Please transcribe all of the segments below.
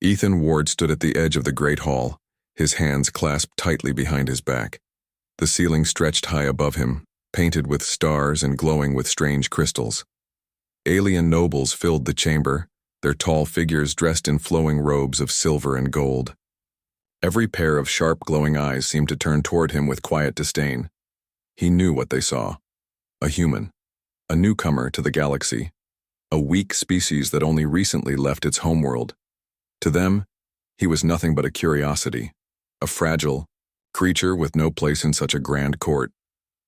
Ethan Ward stood at the edge of the great hall, his hands clasped tightly behind his back. The ceiling stretched high above him, painted with stars and glowing with strange crystals. Alien nobles filled the chamber, their tall figures dressed in flowing robes of silver and gold. Every pair of sharp glowing eyes seemed to turn toward him with quiet disdain. He knew what they saw. A human, a newcomer to the galaxy, a weak species that only recently left its homeworld. To them, he was nothing but a curiosity, a fragile creature with no place in such a grand court.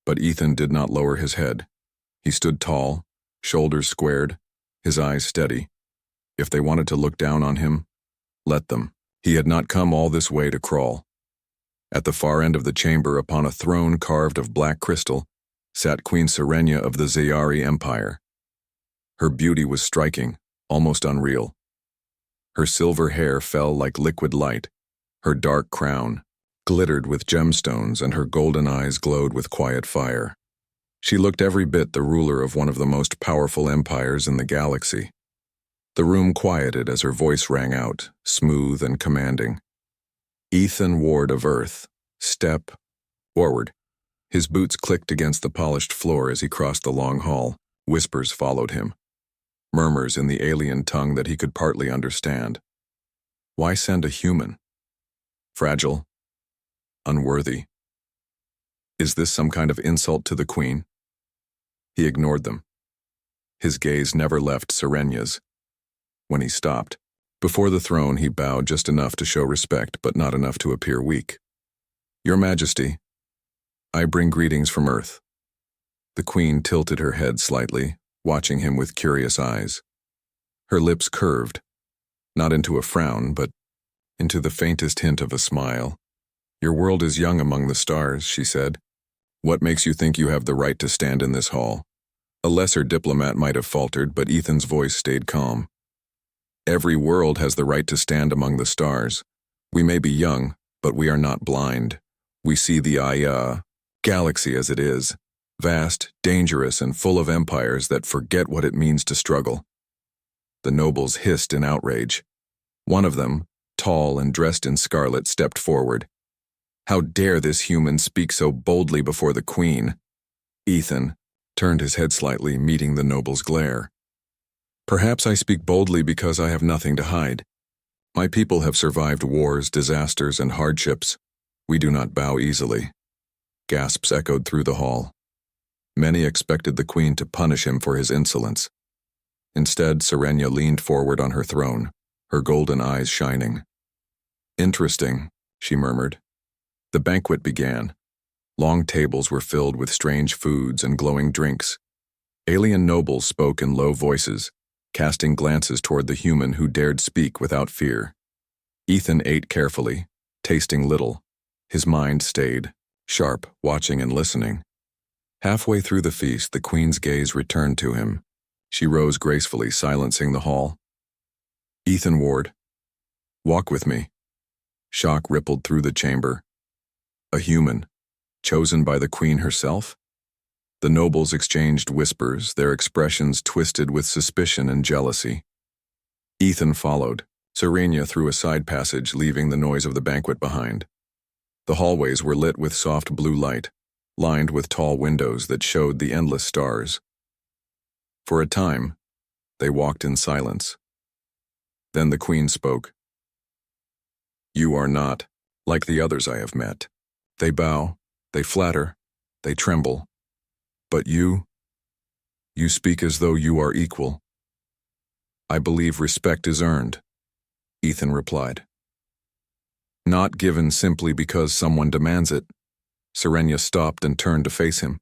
But Ethan did not lower his head. He stood tall, shoulders squared, his eyes steady. If they wanted to look down on him, let them. He had not come all this way to crawl. At the far end of the chamber, upon a throne carved of black crystal, sat Queen Serenia of the Zayari Empire. Her beauty was striking, almost unreal. Her silver hair fell like liquid light, her dark crown glittered with gemstones, and her golden eyes glowed with quiet fire. She looked every bit the ruler of one of the most powerful empires in the galaxy. The room quieted as her voice rang out, smooth and commanding. Ethan Ward of Earth, step forward. His boots clicked against the polished floor as he crossed the long hall. Whispers followed him, murmurs in the alien tongue that he could partly understand. Why send a human? Fragile? Unworthy? Is this some kind of insult to the queen? He ignored them. His gaze never left Serenia's. When he stopped, before the throne, he bowed just enough to show respect, but not enough to appear weak. Your Majesty, I bring greetings from Earth. The queen tilted her head slightly, watching him with curious eyes. Her lips curved, not into a frown, but into the faintest hint of a smile. Your world is young among the stars, she said. What makes you think you have the right to stand in this hall? A lesser diplomat might have faltered, but Ethan's voice stayed calm. Every world has the right to stand among the stars. We may be young, but we are not blind. We see the galaxy as it is, vast, dangerous, and full of empires that forget what it means to struggle. The nobles hissed in outrage. One of them, tall and dressed in scarlet, stepped forward. How dare this human speak so boldly before the queen? Ethan turned his head slightly, meeting the noble's glare. Perhaps I speak boldly because I have nothing to hide. My people have survived wars, disasters, and hardships. We do not bow easily. Gasps echoed through the hall. Many expected the queen to punish him for his insolence. Instead, Serenia leaned forward on her throne, her golden eyes shining. Interesting, she murmured. The banquet began. Long tables were filled with strange foods and glowing drinks. Alien nobles spoke in low voices, casting glances toward the human who dared speak without fear. Ethan ate carefully, tasting little. His mind stayed, sharp, watching and listening. Halfway through the feast, the queen's gaze returned to him. She rose gracefully, silencing the hall. Ethan Ward, walk with me. Shock rippled through the chamber. A human, chosen by the queen herself? The nobles exchanged whispers, their expressions twisted with suspicion and jealousy. Ethan followed. Serenia through a side passage, leaving the noise of the banquet behind. The hallways were lit with soft blue light, lined with tall windows that showed the endless stars. For a time, they walked in silence. Then the queen spoke. You are not like the others I have met. They bow, they flatter, they tremble. But you speak as though you are equal. I believe respect is earned, Ethan replied. Not given simply because someone demands it. Serenia stopped and turned to face him.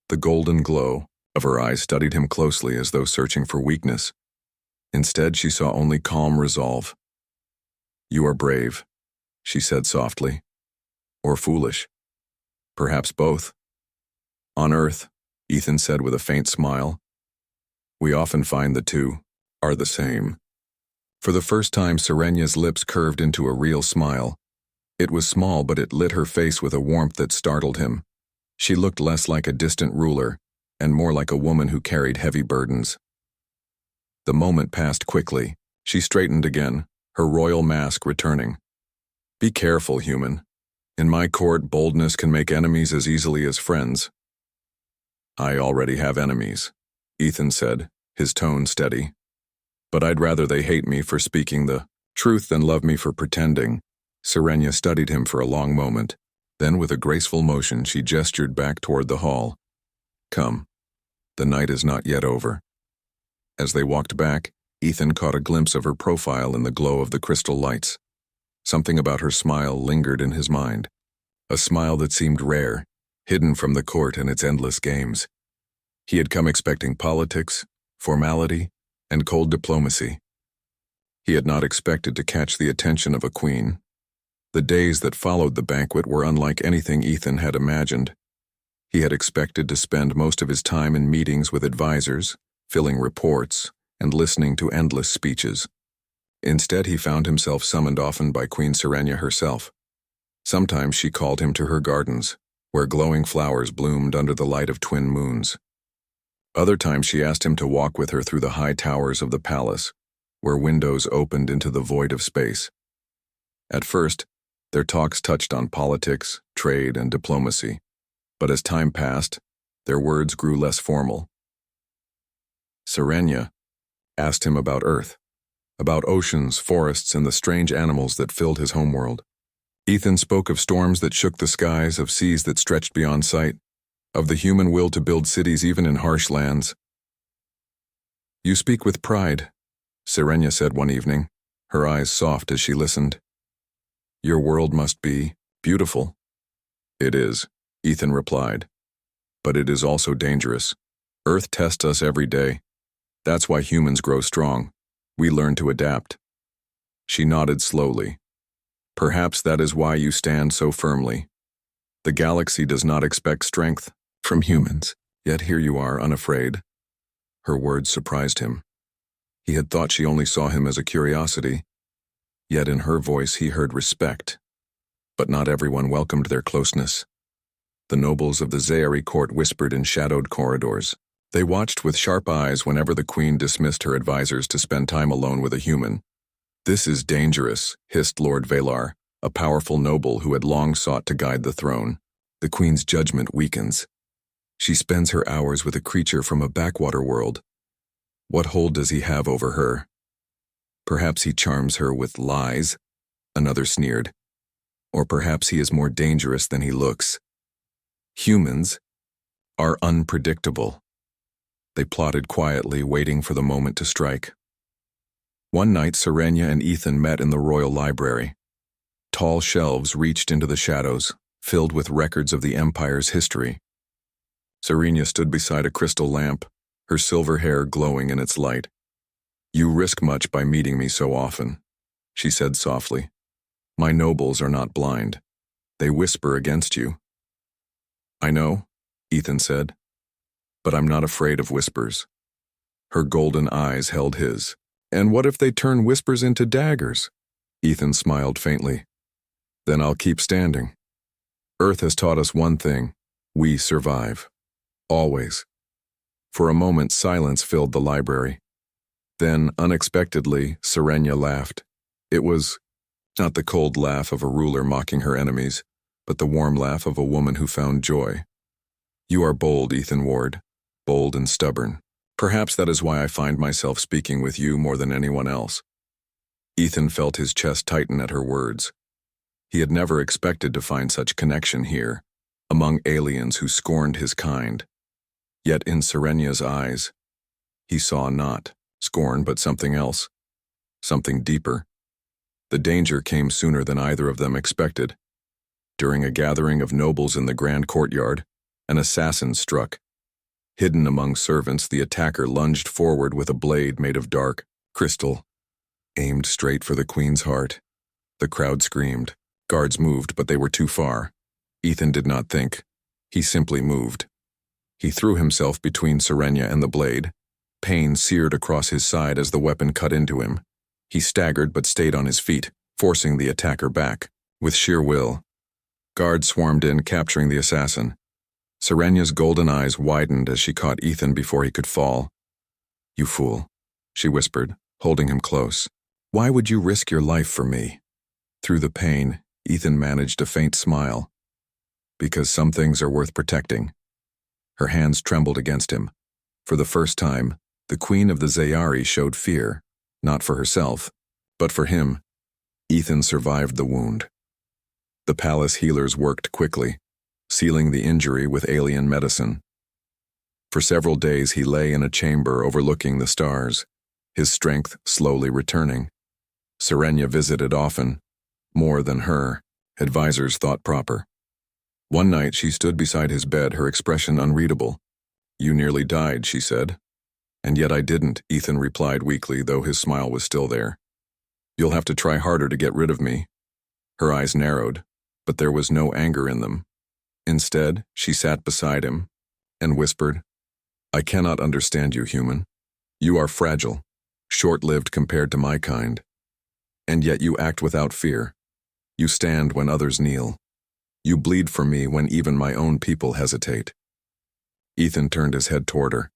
The golden glow of her eyes studied him closely as though searching for weakness. Instead, she saw only calm resolve. You are brave, she said softly. Or foolish. Perhaps both. On Earth, Ethan said with a faint smile, we often find the two are the same. For the first time, Serenia's lips curved into a real smile. It was small, but it lit her face with a warmth that startled him. She looked less like a distant ruler, and more like a woman who carried heavy burdens. The moment passed quickly. She straightened again, her royal mask returning. Be careful, human. In my court, boldness can make enemies as easily as friends. I already have enemies, Ethan said, his tone steady. But I'd rather they hate me for speaking the truth than love me for pretending. Serenia studied him for a long moment. Then, with a graceful motion, she gestured back toward the hall. Come. The night is not yet over. As they walked back, Ethan caught a glimpse of her profile in the glow of the crystal lights. Something about her smile lingered in his mind. A smile that seemed rare, hidden from the court and its endless games. He had come expecting politics, formality, and cold diplomacy. He had not expected to catch the attention of a queen. The days that followed the banquet were unlike anything Ethan had imagined. He had expected to spend most of his time in meetings with advisors, filling reports, and listening to endless speeches. Instead, he found himself summoned often by Queen Serenia herself. Sometimes she called him to her gardens, where glowing flowers bloomed under the light of twin moons. Other times she asked him to walk with her through the high towers of the palace, where windows opened into the void of space. At first, their talks touched on politics, trade, and diplomacy, but as time passed, their words grew less formal. Serenia asked him about Earth, about oceans, forests, and the strange animals that filled his homeworld. Ethan spoke of storms that shook the skies, of seas that stretched beyond sight, of the human will to build cities even in harsh lands. You speak with pride, Serenia said one evening, her eyes soft as she listened. Your world must be beautiful. It is, Ethan replied. But it is also dangerous. Earth tests us every day. That's why humans grow strong. We learn to adapt. She nodded slowly. Perhaps that is why you stand so firmly. The galaxy does not expect strength from humans, yet here you are, unafraid. Her words surprised him. He had thought she only saw him as a curiosity, yet in her voice he heard respect. But not everyone welcomed their closeness. The nobles of the Zairi court whispered in shadowed corridors. They watched with sharp eyes whenever the queen dismissed her advisors to spend time alone with a human. This is dangerous, hissed Lord Valar, a powerful noble who had long sought to guide the throne. The queen's judgment weakens. She spends her hours with a creature from a backwater world. What hold does he have over her? Perhaps he charms her with lies, another sneered. Or perhaps he is more dangerous than he looks. Humans are unpredictable. They plotted quietly, waiting for the moment to strike. One night, Serenia and Ethan met in the royal library. Tall shelves reached into the shadows, filled with records of the Empire's history. Serenia stood beside a crystal lamp, her silver hair glowing in its light. You risk much by meeting me so often, she said softly. My nobles are not blind. They whisper against you. I know, Ethan said, but I'm not afraid of whispers. Her golden eyes held his. And what if they turn whispers into daggers? Ethan smiled faintly. Then I'll keep standing. Earth has taught us one thing. We survive. Always. For a moment, silence filled the library. Then, unexpectedly, Serenia laughed. It was not the cold laugh of a ruler mocking her enemies, but the warm laugh of a woman who found joy. You are bold, Ethan Ward, bold and stubborn. Perhaps that is why I find myself speaking with you more than anyone else. Ethan felt his chest tighten at her words. He had never expected to find such connection here, among aliens who scorned his kind. Yet in Serenia's eyes, he saw not scorn but something else, something deeper. The danger came sooner than either of them expected. During a gathering of nobles in the grand courtyard, an assassin struck. Hidden among servants, the attacker lunged forward with a blade made of dark crystal, aimed straight for the queen's heart. The crowd screamed. Guards moved, but they were too far. Ethan did not think. He simply moved. He threw himself between Serenia and the blade. Pain seared across his side as the weapon cut into him. He staggered but stayed on his feet, forcing the attacker back. With sheer will, guards swarmed in, capturing the assassin. Serenia's golden eyes widened as she caught Ethan before he could fall. You fool, she whispered, holding him close. Why would you risk your life for me? Through the pain, Ethan managed a faint smile. Because some things are worth protecting. Her hands trembled against him. For the first time, the queen of the Zayari showed fear, not for herself, but for him. Ethan survived the wound. The palace healers worked quickly, sealing the injury with alien medicine. For several days he lay in a chamber overlooking the stars, his strength slowly returning. Serenia visited often, more than her advisors thought proper. One night she stood beside his bed, her expression unreadable. "You nearly died," she said. "And yet I didn't," Ethan replied weakly, though his smile was still there. "You'll have to try harder to get rid of me." Her eyes narrowed, but there was no anger in them. Instead, she sat beside him and whispered, "I cannot understand you, human. You are fragile, short-lived compared to my kind. And yet you act without fear. You stand when others kneel. You bleed for me when even my own people hesitate." Ethan turned his head toward her.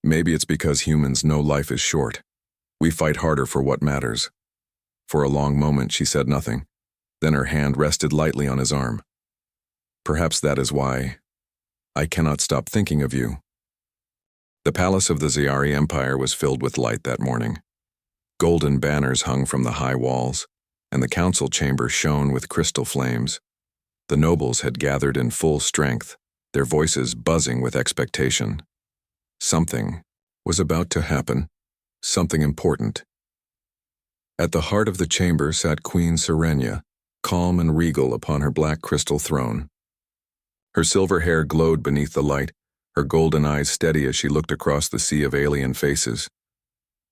"Maybe it's because humans know life is short. We fight harder for what matters." For a long moment she said nothing. Then her hand rested lightly on his arm. "Perhaps that is why I cannot stop thinking of you." The palace of the Zayari Empire was filled with light that morning. Golden banners hung from the high walls, and the council chamber shone with crystal flames. The nobles had gathered in full strength, their voices buzzing with expectation. Something was about to happen, something important. At the heart of the chamber sat Queen Serenia, calm and regal upon her black crystal throne. Her silver hair glowed beneath the light, her golden eyes steady as she looked across the sea of alien faces.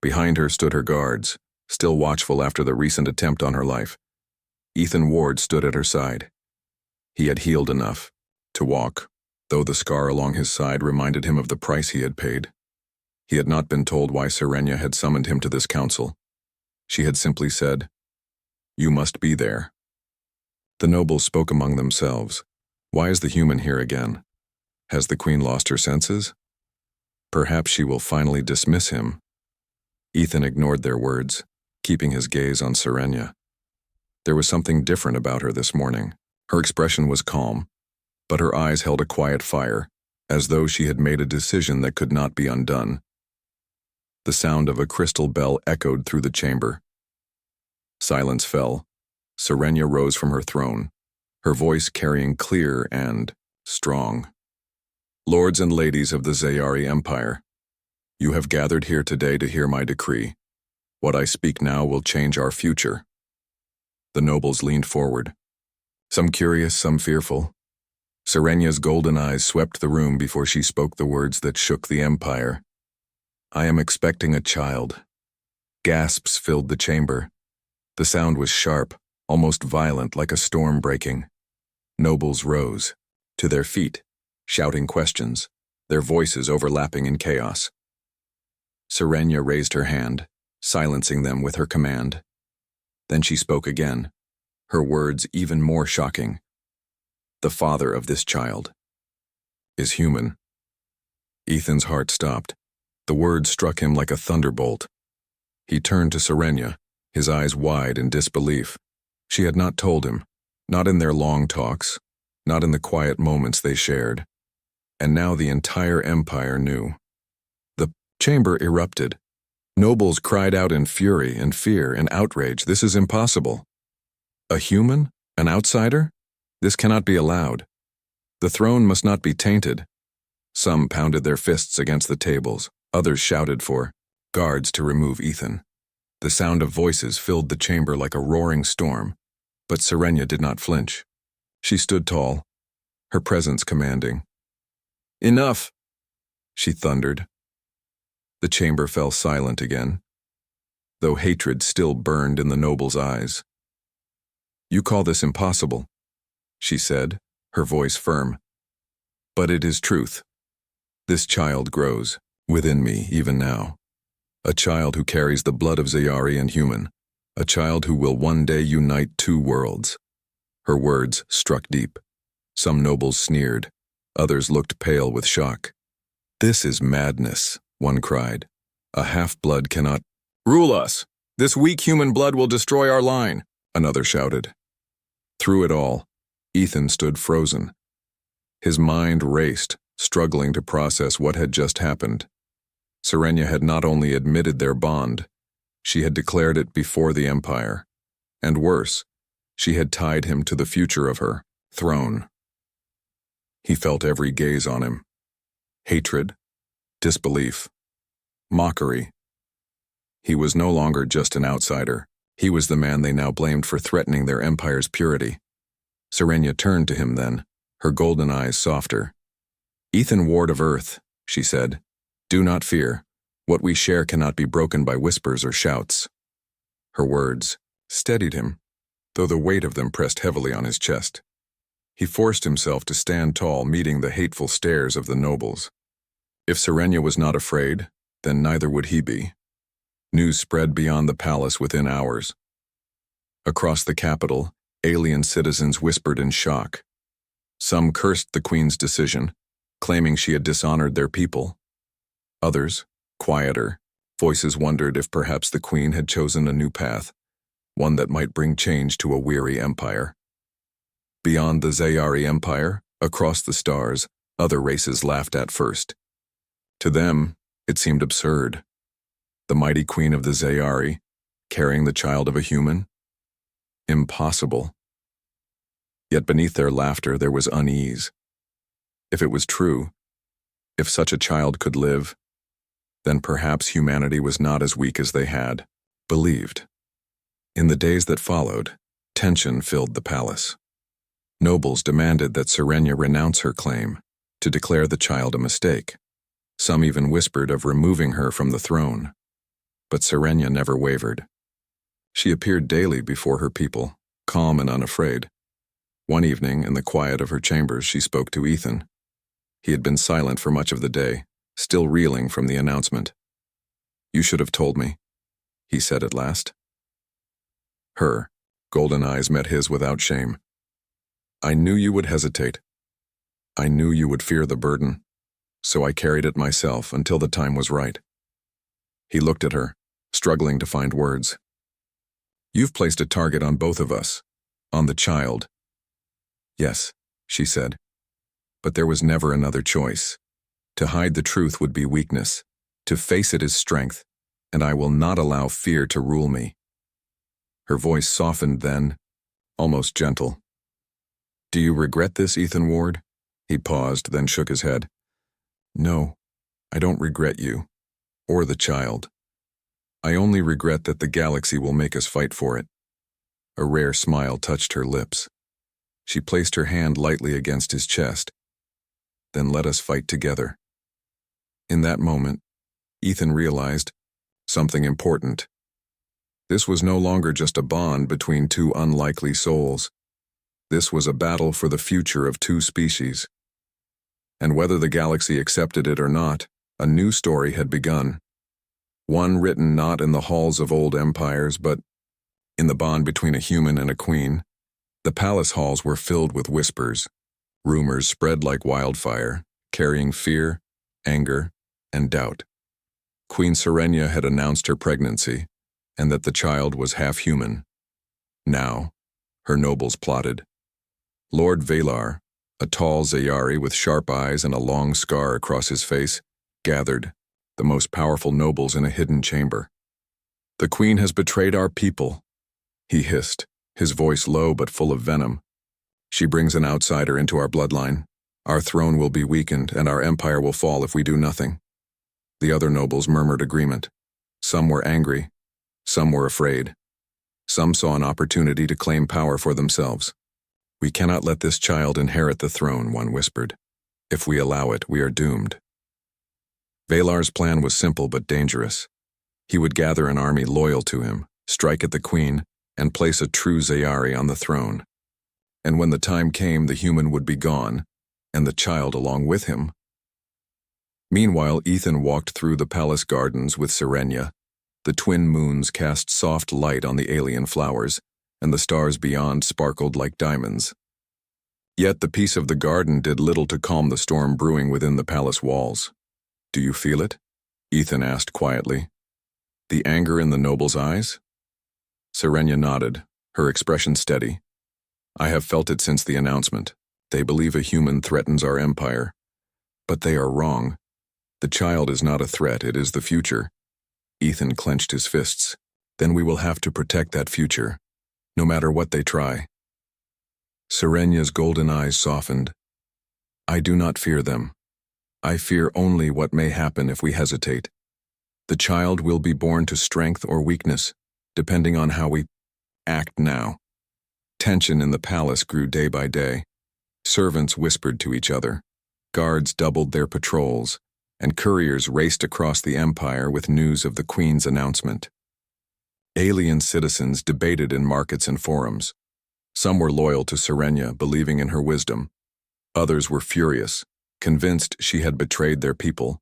Behind her stood her guards, still watchful after the recent attempt on her life. Ethan Ward stood at her side. He had healed enough to walk, though the scar along his side reminded him of the price he had paid. He had not been told why Serenia had summoned him to this council. She had simply said, "You must be there." The nobles spoke among themselves. Why is the human here again? Has the queen lost her senses? Perhaps she will finally dismiss him. Ethan ignored their words, keeping his gaze on Serenia. There was something different about her this morning. Her expression was calm, but her eyes held a quiet fire, as though she had made a decision that could not be undone. The sound of a crystal bell echoed through the chamber. Silence fell. Serenia rose from her throne, her voice carrying clear and strong. "Lords and ladies of the Zayari Empire, you have gathered here today to hear my decree. What I speak now will change our future." The nobles leaned forward, some curious, some fearful. Serenia's golden eyes swept the room before she spoke the words that shook the empire. "I am expecting a child." Gasps filled the chamber. The sound was sharp, almost violent, like a storm breaking. Nobles rose, to their feet, shouting questions, their voices overlapping in chaos. Serenia raised her hand, silencing them with her command. Then she spoke again, her words even more shocking. "The father of this child is human." Ethan's heart stopped. The words struck him like a thunderbolt. He turned to Serenia, his eyes wide in disbelief. She had not told him, not in their long talks, not in the quiet moments they shared. And now the entire empire knew. The chamber erupted. Nobles cried out in fury and fear and outrage. "This is impossible. A human? An outsider? This cannot be allowed. The throne must not be tainted." Some pounded their fists against the tables. Others shouted for guards to remove Ethan. The sound of voices filled the chamber like a roaring storm, but Serenia did not flinch. She stood tall, her presence commanding. "Enough!" she thundered. The chamber fell silent again, though hatred still burned in the noble's eyes. "You call this impossible," she said, her voice firm. "But it is truth. This child grows within me even now. A child who carries the blood of Zayari and human. A child who will one day unite two worlds." Her words struck deep. Some nobles sneered. Others looked pale with shock. "This is madness," one cried. "A half-blood cannot rule us," This weak human blood will destroy our line, another shouted. Through it all, Ethan stood frozen. His mind raced, struggling to process what had just happened. Serenia had not only admitted their bond, she had declared it before the Empire. And worse, she had tied him to the future of her throne. He felt every gaze on him. Hatred, disbelief, mockery. He was no longer just an outsider. He was the man they now blamed for threatening their empire's purity. Serenia turned to him then, her golden eyes softer. "Ethan, Ward of Earth," she said, "do not fear. What we share cannot be broken by whispers or shouts." Her words steadied him, though the weight of them pressed heavily on his chest. He forced himself to stand tall, meeting the hateful stares of the nobles. If Serenia was not afraid, then neither would he be. News spread beyond the palace within hours. Across the capital, alien citizens whispered in shock. Some cursed the queen's decision, claiming she had dishonored their people. Others, quieter, voices wondered if perhaps the queen had chosen a new path, one that might bring change to a weary empire. Beyond the Zayari Empire, across the stars, other races laughed at first. To them, it seemed absurd. The mighty queen of the Zayari, carrying the child of a human? Impossible. Yet beneath their laughter there was unease. If it was true, if such a child could live, then perhaps humanity was not as weak as they had believed. In the days that followed, tension filled the palace. Nobles demanded that Serenia renounce her claim, to declare the child a mistake. Some even whispered of removing her from the throne. But Serenia never wavered. She appeared daily before her people, calm and unafraid. One evening, in the quiet of her chambers, she spoke to Ethan. He had been silent for much of the day, still reeling from the announcement. "You should have told me," he said at last. Her golden eyes met his without shame. "I knew you would hesitate. I knew you would fear the burden, so I carried it myself until the time was right." He looked at her, struggling to find words. "You've placed a target on both of us, on the child." "Yes," she said, "but there was never another choice. To hide the truth would be weakness. To face it is strength, and I will not allow fear to rule me." Her voice softened then, almost gentle. "Do you regret this, Ethan Ward?" He paused, then shook his head. "No, I don't regret you, or the child. I only regret that the galaxy will make us fight for it." A rare smile touched her lips. She placed her hand lightly against his chest. "Then let us fight together." In that moment, Ethan realized something important. This was no longer just a bond between two unlikely souls. This was a battle for the future of two species. And whether the galaxy accepted it or not, a new story had begun. One written not in the halls of old empires, but in the bond between a human and a queen. The palace halls were filled with whispers. Rumors spread like wildfire, carrying fear, anger, and doubt. Queen Serenia had announced her pregnancy, and that the child was half human. Now, her nobles plotted. Lord Valar, a tall Zayari with sharp eyes and a long scar across his face, gathered, the most powerful nobles in a hidden chamber. "The queen has betrayed our people," he hissed, his voice low but full of venom. "She brings an outsider into our bloodline. Our throne will be weakened, and our empire will fall if we do nothing." The other nobles murmured agreement. Some were angry, some were afraid. Some saw an opportunity to claim power for themselves. "We cannot let this child inherit the throne," one whispered. "If we allow it, we are doomed." Valar's plan was simple but dangerous. He would gather an army loyal to him, strike at the queen, and place a true Zayari on the throne. And when the time came, the human would be gone, and the child along with him. Meanwhile, Ethan walked through the palace gardens with Serenia. The twin moons cast soft light on the alien flowers, and the stars beyond sparkled like diamonds. Yet the peace of the garden did little to calm the storm brewing within the palace walls. "Do you feel it?" Ethan asked quietly. "The anger in the noble's eyes? Serenia nodded, her expression steady. I have felt it since the announcement. They believe a human threatens our empire. But they are wrong. The child is not a threat, it is the future. Ethan clenched his fists. Then we will have to protect that future, no matter what they try. Serenia's golden eyes softened. I do not fear them. I fear only what may happen if we hesitate. The child will be born to strength or weakness, depending on how we act now. Tension in the palace grew day by day. Servants whispered to each other. Guards doubled their patrols, and couriers raced across the empire with news of the Queen's announcement. Alien citizens debated in markets and forums. Some were loyal to Serenia, believing in her wisdom. Others were furious, convinced she had betrayed their people.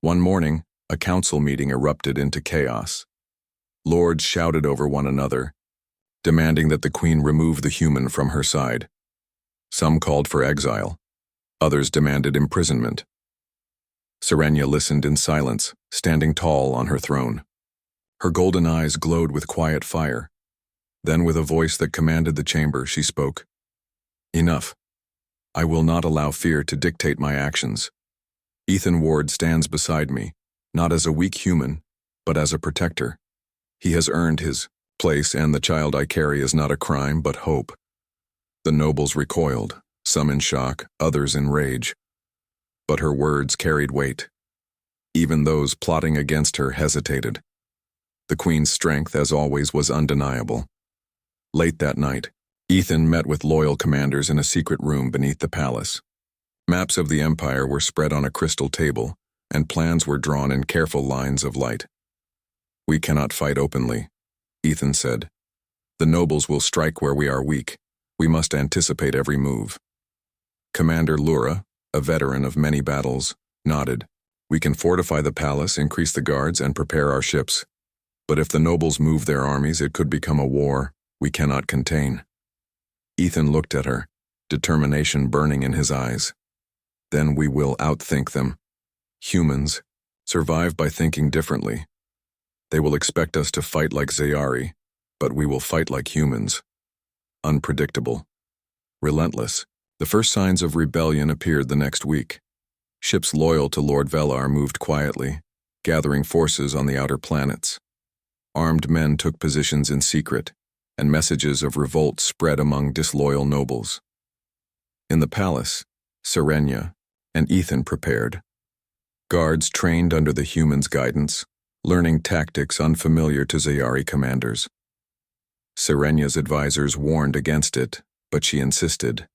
One morning, a council meeting erupted into chaos. Lords shouted over one another, demanding that the Queen remove the human from her side. Some called for exile. Others demanded imprisonment. Serenia listened in silence, standing tall on her throne. Her golden eyes glowed with quiet fire. Then, with a voice that commanded the chamber, she spoke. Enough. I will not allow fear to dictate my actions. Ethan Ward stands beside me, not as a weak human, but as a protector. He has earned his place, and the child I carry is not a crime, but hope. The nobles recoiled, some in shock, others in rage. But her words carried weight. Even those plotting against her hesitated. The Queen's strength, as always, was undeniable. Late that night, Ethan met with loyal commanders in a secret room beneath the palace. Maps of the empire were spread on a crystal table, and plans were drawn in careful lines of light. We cannot fight openly, Ethan said. The nobles will strike where we are weak. We must anticipate every move. Commander Lura, a veteran of many battles, nodded. We can fortify the palace, increase the guards, and prepare our ships. But if the nobles move their armies, it could become a war we cannot contain. Ethan looked at her, determination burning in his eyes. Then we will outthink them. Humans survive by thinking differently. They will expect us to fight like Zayari, but we will fight like humans. Unpredictable. Relentless. The first signs of rebellion appeared the next week. Ships loyal to Lord Velar moved quietly, gathering forces on the outer planets. Armed men took positions in secret, and messages of revolt spread among disloyal nobles. In the palace, Serenia and Ethan prepared. Guards trained under the humans' guidance, learning tactics unfamiliar to Zayari commanders. Serenia's advisors warned against it, but she insisted.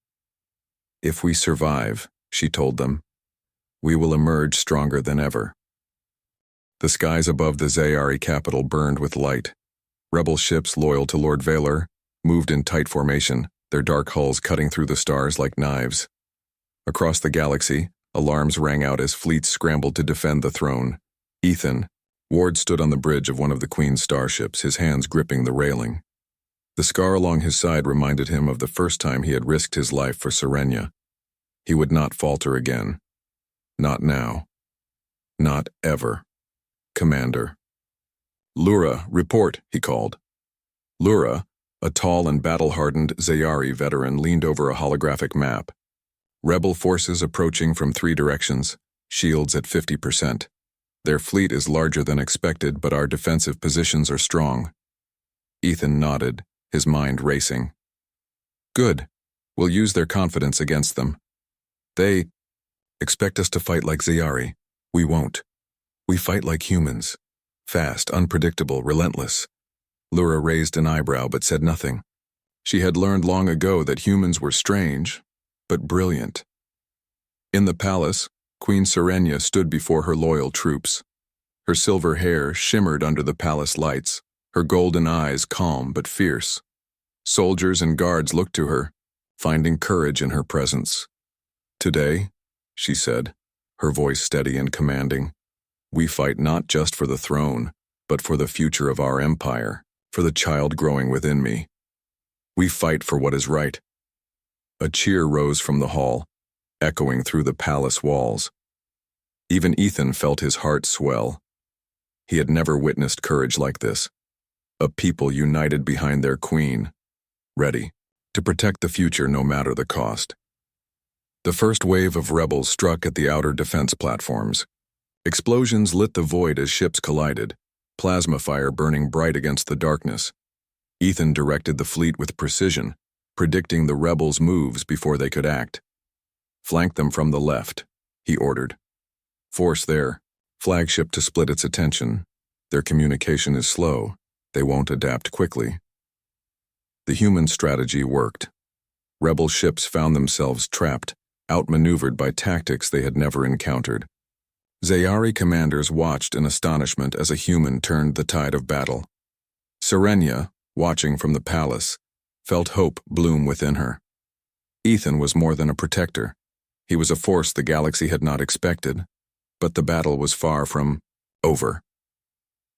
If we survive, she told them, we will emerge stronger than ever. The skies above the Zayari capital burned with light. Rebel ships loyal to Lord Valar moved in tight formation, their dark hulls cutting through the stars like knives. Across the galaxy, alarms rang out as fleets scrambled to defend the throne. Ethan Ward stood on the bridge of one of the Queen's starships, his hands gripping the railing. The scar along his side reminded him of the first time he had risked his life for Serenia. He would not falter again. Not now. Not ever. Commander. Lura, report, he called. Lura, a tall and battle-hardened Zayari veteran, leaned over a holographic map. Rebel forces approaching from 3 directions, shields at 50%. Their fleet is larger than expected, but our defensive positions are strong. Ethan nodded, his mind racing. Good. We'll use their confidence against them. They expect us to fight like Zayari. We won't. We fight like humans. Fast, unpredictable, relentless. Lura raised an eyebrow but said nothing. She had learned long ago that humans were strange, but brilliant. In the palace, Queen Serenia stood before her loyal troops. Her silver hair shimmered under the palace lights, her golden eyes calm but fierce. Soldiers and guards looked to her, finding courage in her presence. Today, she said, her voice steady and commanding, we fight not just for the throne, but for the future of our empire, for the child growing within me. We fight for what is right. A cheer rose from the hall, echoing through the palace walls. Even Ethan felt his heart swell. He had never witnessed courage like this. A people united behind their queen, ready to protect the future no matter the cost. The first wave of rebels struck at the outer defense platforms. Explosions lit the void as ships collided, plasma fire burning bright against the darkness. Ethan directed the fleet with precision, predicting the rebels' moves before they could act. "Flank them from the left," he ordered. "Force their flagship to split its attention. Their communication is slow. They won't adapt quickly." The human strategy worked. Rebel ships found themselves trapped, outmaneuvered by tactics they had never encountered. Zayari commanders watched in astonishment as a human turned the tide of battle. Serenia, watching from the palace, felt hope bloom within her. Ethan was more than a protector. He was a force the galaxy had not expected, but the battle was far from over.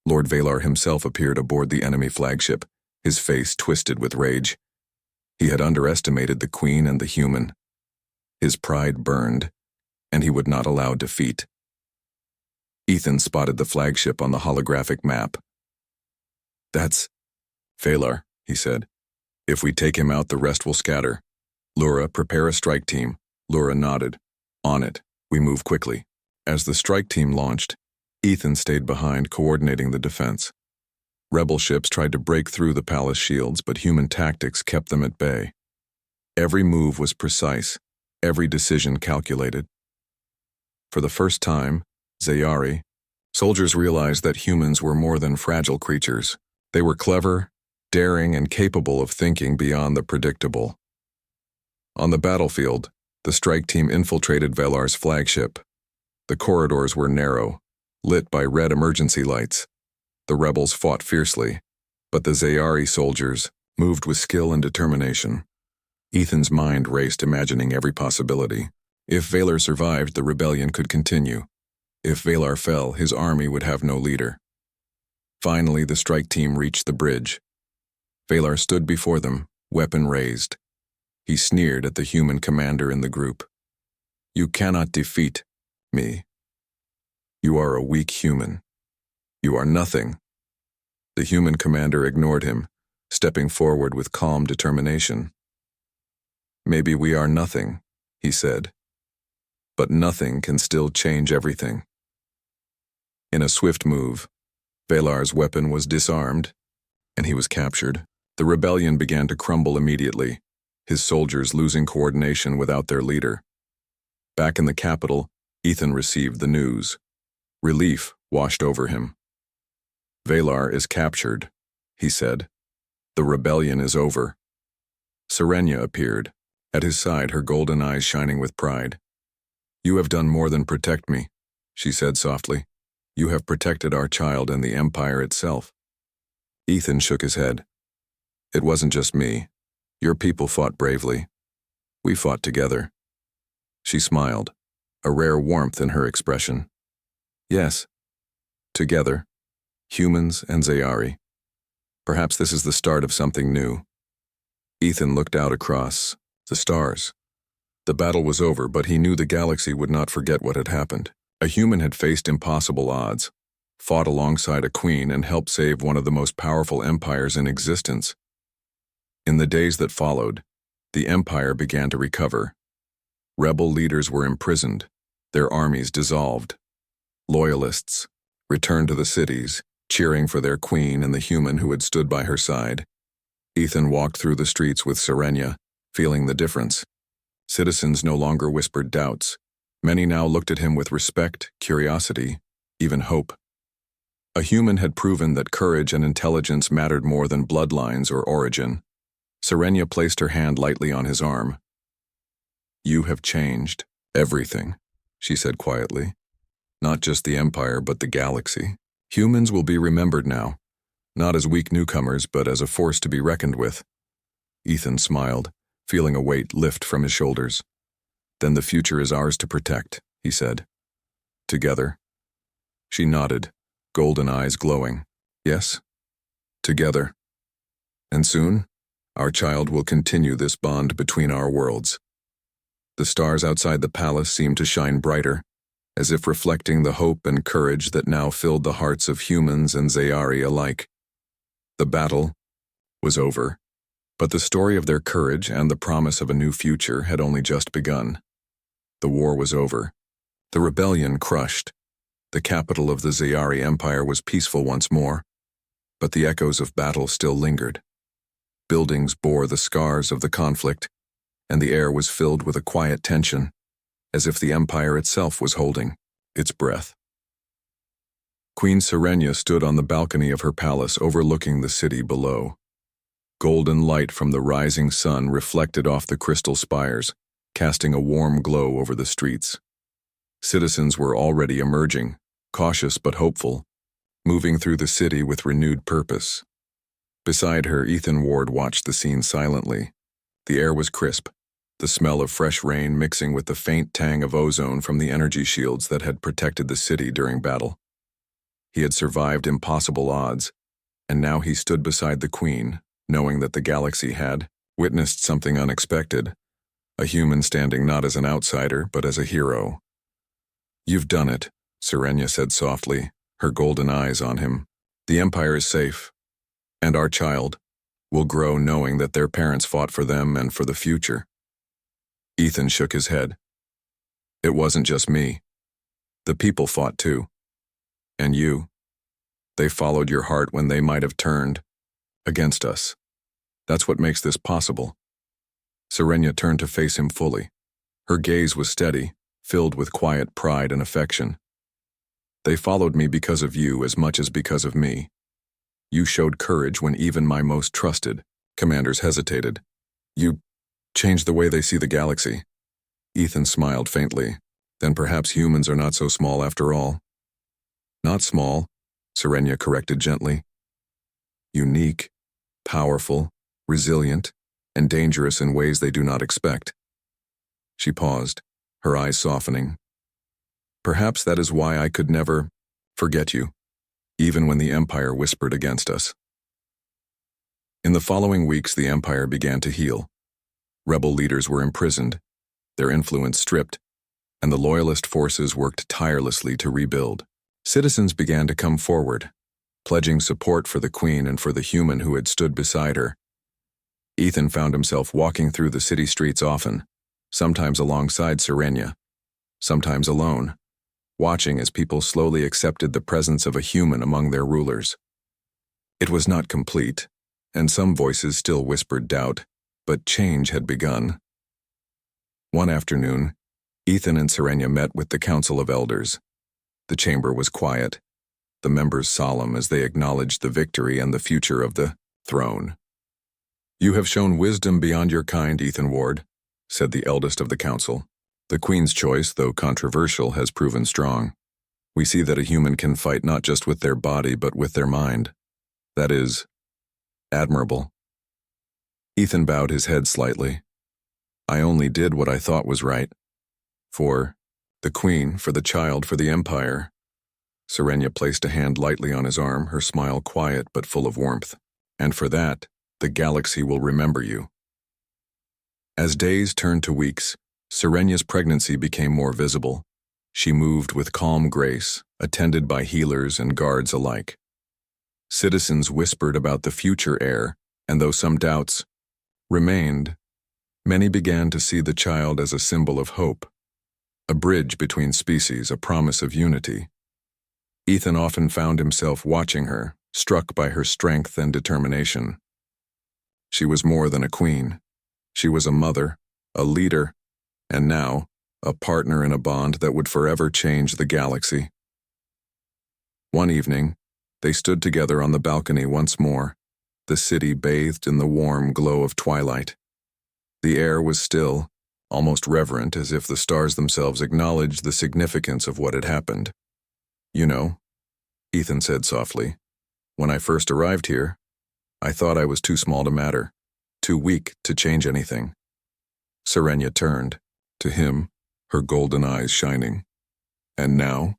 Lord Valar himself appeared aboard the enemy flagship, his face twisted with rage. He had underestimated the queen and the human. His pride burned, and he would not allow defeat. Ethan spotted the flagship on the holographic map. "That's Valar," he said. "If we take him out, the rest will scatter. Lura, prepare a strike team." Lura nodded. "On it. We move quickly." As the strike team launched, Ethan stayed behind, coordinating the defense. Rebel ships tried to break through the palace shields, but human tactics kept them at bay. Every move was precise, every decision calculated. For the first time, Zayari, soldiers realized that humans were more than fragile creatures. They were clever, daring, and capable of thinking beyond the predictable. On the battlefield, the strike team infiltrated Valar's flagship. The corridors were narrow, lit by red emergency lights. The rebels fought fiercely, but the Zayari soldiers moved with skill and determination. Ethan's mind raced, imagining every possibility. If Valar survived, the rebellion could continue. If Valar fell, his army would have no leader. Finally, the strike team reached the bridge. Valar stood before them, weapon raised. He sneered at the human commander in the group. "You cannot defeat me. You are a weak human. You are nothing." The human commander ignored him, stepping forward with calm determination. "Maybe we are nothing," he said, "but nothing can still change everything." In a swift move, Valar's weapon was disarmed, and he was captured. The rebellion began to crumble immediately, his soldiers losing coordination without their leader. Back in the capital, Ethan received the news. Relief washed over him. "Valar is captured," he said. "The rebellion is over." Serenia appeared, at his side, her golden eyes shining with pride. "You have done more than protect me," she said softly. "You have protected our child and the Empire itself." Ethan shook his head. "It wasn't just me. Your people fought bravely. We fought together." She smiled, a rare warmth in her expression. "Yes, together, humans and Zayari. Perhaps this is the start of something new." Ethan looked out across the stars. The battle was over, but he knew the galaxy would not forget what had happened. A human had faced impossible odds, fought alongside a queen, and helped save one of the most powerful empires in existence. In the days that followed, the Empire began to recover. Rebel leaders were imprisoned, their armies dissolved. Loyalists returned to the cities, cheering for their queen and the human who had stood by her side. Ethan walked through the streets with Serenia, feeling the difference. Citizens no longer whispered doubts. Many now looked at him with respect, curiosity, even hope. A human had proven that courage and intelligence mattered more than bloodlines or origin. Serenia placed her hand lightly on his arm. "You have changed everything," she said quietly. "Not just the Empire, but the galaxy. Humans will be remembered now, not as weak newcomers, but as a force to be reckoned with." Ethan smiled, feeling a weight lift from his shoulders. "Then the future is ours to protect," he said. "Together?" She nodded, golden eyes glowing. "Yes, together. And soon, our child will continue this bond between our worlds." The stars outside the palace seemed to shine brighter, as if reflecting the hope and courage that now filled the hearts of humans and Zayari alike. The battle was over, but the story of their courage and the promise of a new future had only just begun. The war was over, the rebellion crushed. The capital of the Zayari Empire was peaceful once more, but the echoes of battle still lingered. Buildings bore the scars of the conflict, and the air was filled with a quiet tension, as if the empire itself was holding its breath. Queen Serenia stood on the balcony of her palace overlooking the city below. Golden light from the rising sun reflected off the crystal spires, casting a warm glow over the streets. Citizens were already emerging, cautious but hopeful, moving through the city with renewed purpose. Beside her, Ethan Ward watched the scene silently. The air was crisp, the smell of fresh rain mixing with the faint tang of ozone from the energy shields that had protected the city during battle. He had survived impossible odds, and now he stood beside the Queen, knowing that the galaxy had witnessed something unexpected, a human standing not as an outsider, but as a hero. "You've done it," Serenia said softly, her golden eyes on him. "The Empire is safe, and our child will grow knowing that their parents fought for them and for the future." Ethan shook his head. "It wasn't just me. The people fought too. And you. They followed your heart when they might have turned against us. That's what makes this possible." Serenia turned to face him fully. Her gaze was steady, filled with quiet pride and affection. "They followed me because of you as much as because of me. You showed courage when even my most trusted commanders hesitated. You changed the way they see the galaxy." Ethan smiled faintly. "Then perhaps humans are not so small after all." "Not small," Serenia corrected gently. "Unique, powerful, resilient, and dangerous in ways they do not expect." She paused, her eyes softening. "Perhaps that is why I could never forget you, even when the Empire whispered against us." In the following weeks, the Empire began to heal. Rebel leaders were imprisoned, their influence stripped, and the loyalist forces worked tirelessly to rebuild. Citizens began to come forward, pledging support for the Queen and for the human who had stood beside her. Ethan found himself walking through the city streets often, sometimes alongside Serenia, sometimes alone, watching as people slowly accepted the presence of a human among their rulers. It was not complete, and some voices still whispered doubt, but change had begun. One afternoon, Ethan and Serenia met with the Council of Elders. The chamber was quiet, the members solemn as they acknowledged the victory and the future of the throne. "You have shown wisdom beyond your kind, Ethan Ward," said the eldest of the council. "The Queen's choice, though controversial, has proven strong. We see that a human can fight not just with their body but with their mind. That is admirable." Ethan bowed his head slightly. "I only did what I thought was right. For the Queen, for the child, for the Empire." Serenia placed a hand lightly on his arm, her smile quiet but full of warmth. "And for that, the galaxy will remember you." As days turned to weeks, Serenia's pregnancy became more visible. She moved with calm grace, attended by healers and guards alike. Citizens whispered about the future heir, and though some doubts remained, many began to see the child as a symbol of hope, a bridge between species, a promise of unity. Ethan often found himself watching her, struck by her strength and determination. She was more than a queen. She was a mother, a leader, and now, a partner in a bond that would forever change the galaxy. One evening, they stood together on the balcony once more, the city bathed in the warm glow of twilight. The air was still, almost reverent, as if the stars themselves acknowledged the significance of what had happened. "You know," Ethan said softly, "when I first arrived here, I thought I was too small to matter, too weak to change anything." Serenia turned to him, her golden eyes shining. "And now?"